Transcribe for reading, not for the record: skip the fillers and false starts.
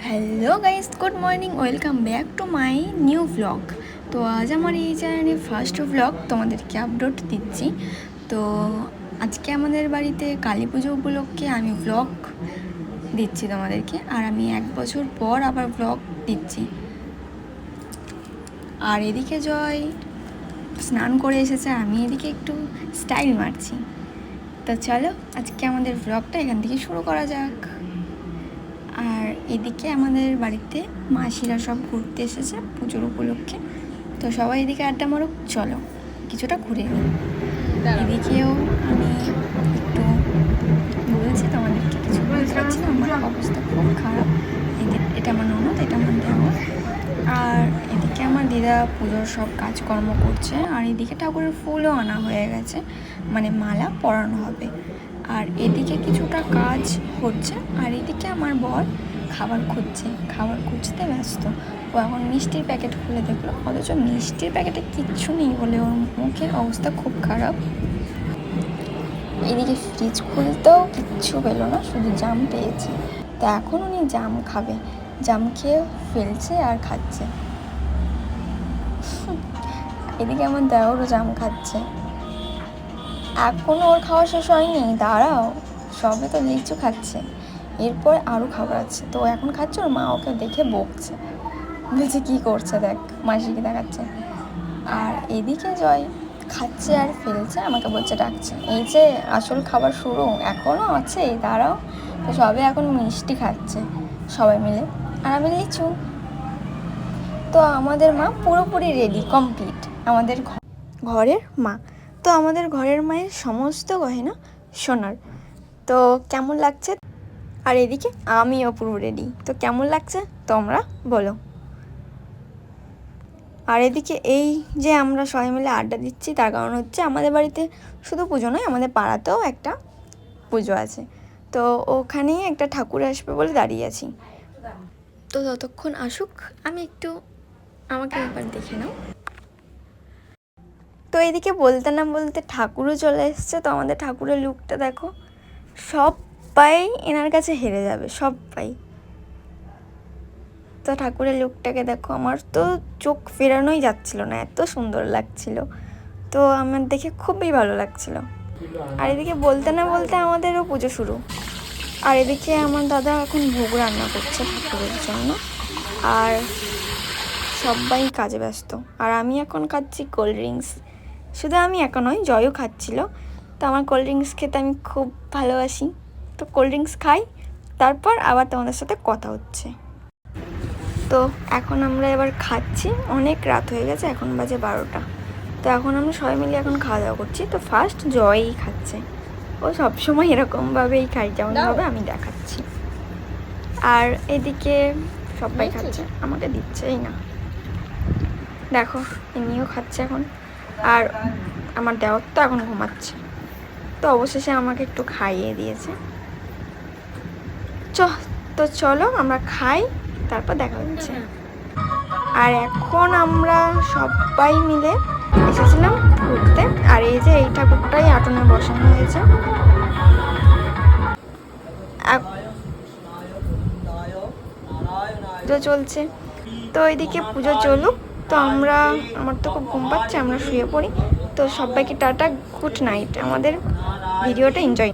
Hello guys, good morning, welcome back to my new blog. তো আজ আমার এই চ্যানেলে ফার্স্ট ব্লগ তোমাদেরকে আপলোড দিচ্ছি। তো আজকে আমাদের বাড়িতে কালী পুজো উপলক্ষে আমি ব্লগ দিচ্ছি তোমাদেরকে, আর আমি 1 বছর পর আবার ব্লগ দিচ্ছি। আর এদিকে জয় স্নান করে এসেছে, আমি এদিকে একটু স্টাইল মারছি। তো চলো আজকে আমাদের ব্লগটা এখান থেকে শুরু করা যাক। আর এদিকে আমাদের বাড়িতে মাসিরা সব ঘুরতে এসেছে পুজোর উপলক্ষে। তো সবাই এদিকে আড্ডা মারুক, চলো কিছুটা ঘুরে নিই। এদিকেও আমি একটু বলছি তোমাদেরকে, কিছু বলতে পারছি না, আমার অবস্থা খুব খারাপ। এটা আমার ননদ, এটা আমার দেওয়া। আর এদিকে আমার দিদা পুজোর সব কাজকর্ম করছে, আর এদিকে ঠাকুরের ফুলও আনা হয়ে গেছে, মানে মালা পরানো হবে। আর এদিকে কিছুটা কাজ হচ্ছে, আর এদিকে আমার বর খাবার খুঁজতে ব্যস্ত। ও এখন মিষ্টির প্যাকেট খুলে দেখলো, অথচ মিষ্টির প্যাকেটে কিচ্ছু নেই বলে ওর মুখের অবস্থা খুব খারাপ। এদিকে ফ্রিজ খুলতেও কিচ্ছু পেলো না, শুধু জাম পেয়েছে। তো এখন উনি জাম খাবে, জাম খেয়ে ফেলছে আর খাচ্ছে। এদিকে আমার দেওরও জাম খাচ্ছে। এখনও ওর খাওয়া শেষ হয়নি, দাঁড়াও, সবে তো লিচু খাচ্ছে, এরপর আরও খাবার আছে। তো এখন খাচ্ছে, ওর মা ওকে দেখে বকছে, বলছে কী করছে দেখ, মাসিকে দেখাচ্ছে। আর এদিকে জয় খাচ্ছে আর ফেলছে, আমাকে বলছে, ডাকছে, এই যে আসল খাবার শুরু, এখনও আছে, দাঁড়াও। তো সবে এখন মিষ্টি খাচ্ছে সবাই মিলে, আর আমি লিচু। তো আমাদের মা পুরোপুরি রেডি, কমপ্লিট, আমাদের ঘরের মা। তো আমাদের ঘরের মায়ের সমস্ত গয়না সোনার। তো কেমন লাগছে? আর এদিকে আমিও পুরো রেডি। তো কেমন লাগছে তোমরা বলো। আর এদিকে এই যে আমরা সবাই মিলে আড্ডা দিচ্ছি, তার কারণ হচ্ছে আমাদের বাড়িতে শুধু পুজো নয়, আমাদের পাড়াতেও একটা পুজো আছে। তো ওখানেই একটা ঠাকুর আসবে বলে দাঁড়িয়ে আছি। তো ততক্ষণ আসুক, আমি একটু, আমাকে একবার দেখে নাও। তো এদিকে বলতে না বলতে ঠাকুরও চলে এসছে। তো আমাদের ঠাকুরের লুকটা দেখো, সবাই এনার কাছে হেরে যাবে, সবাই। তো ঠাকুরের লুকটাকে দেখো, আমার তো চোখ ফেরানোই যাচ্ছিল না, এত সুন্দর লাগছিল। তো আমার দেখে খুবই ভালো লাগছিল। আর এদিকে বলতে না বলতে আমাদেরও পুজো শুরু। আর এদিকে আমার দাদা এখন ভোগ রান্না করছে ঠাকুরের জন্য, আর সবাই কাজে ব্যস্ত। আর আমি এখন খাচ্ছি কোল্ড ড্রিঙ্কস। শুধু আমি একা নয়, জয়ও খাচ্ছিল। তো আমার কোল্ড ড্রিঙ্কস খেতে আমি খুব ভালোবাসি। তো কোল্ড ড্রিঙ্কস খাই, তারপর আবার তোমাদের সাথে কথা হচ্ছে। তো এখন আমরা এবার খাচ্ছি, অনেক রাত হয়ে গেছে, এখন বাজে 12টা। তো এখন আমরা সবাই মিলে এখন খাওয়া দাওয়া করছি। তো ফার্স্ট জয়ই খাচ্ছে, ও সবসময় এরকমভাবেই খাই, যেমনভাবে আমি দেখাচ্ছি। আর এদিকে সবাই খাচ্ছে, আমাকে দিচ্ছেই না, দেখো এমনিও খাচ্ছে এখন। আর আমার দেওর তো এখন ঘুমাচ্ছে। তো অবশেষে আমাকে একটু খাইয়ে দিয়েছে। তো চলো আমরা খাই, তারপর দেখা হচ্ছে। আর এখন আমরা সবাই মিলে এসেছিলাম ঘুরতে। আর এই যে এই ঠাকুরটাই আটনে বসানো হয়েছে, পুজো চলছে। তো এইদিকে পুজো চলুক, তো আমার তো খুব ঘুম পাচ্ছে, আমরা শুয়ে পড়ি। তো সবাইকে টাটা, গুড নাইট, আমাদের ভিডিওটা এনজয়।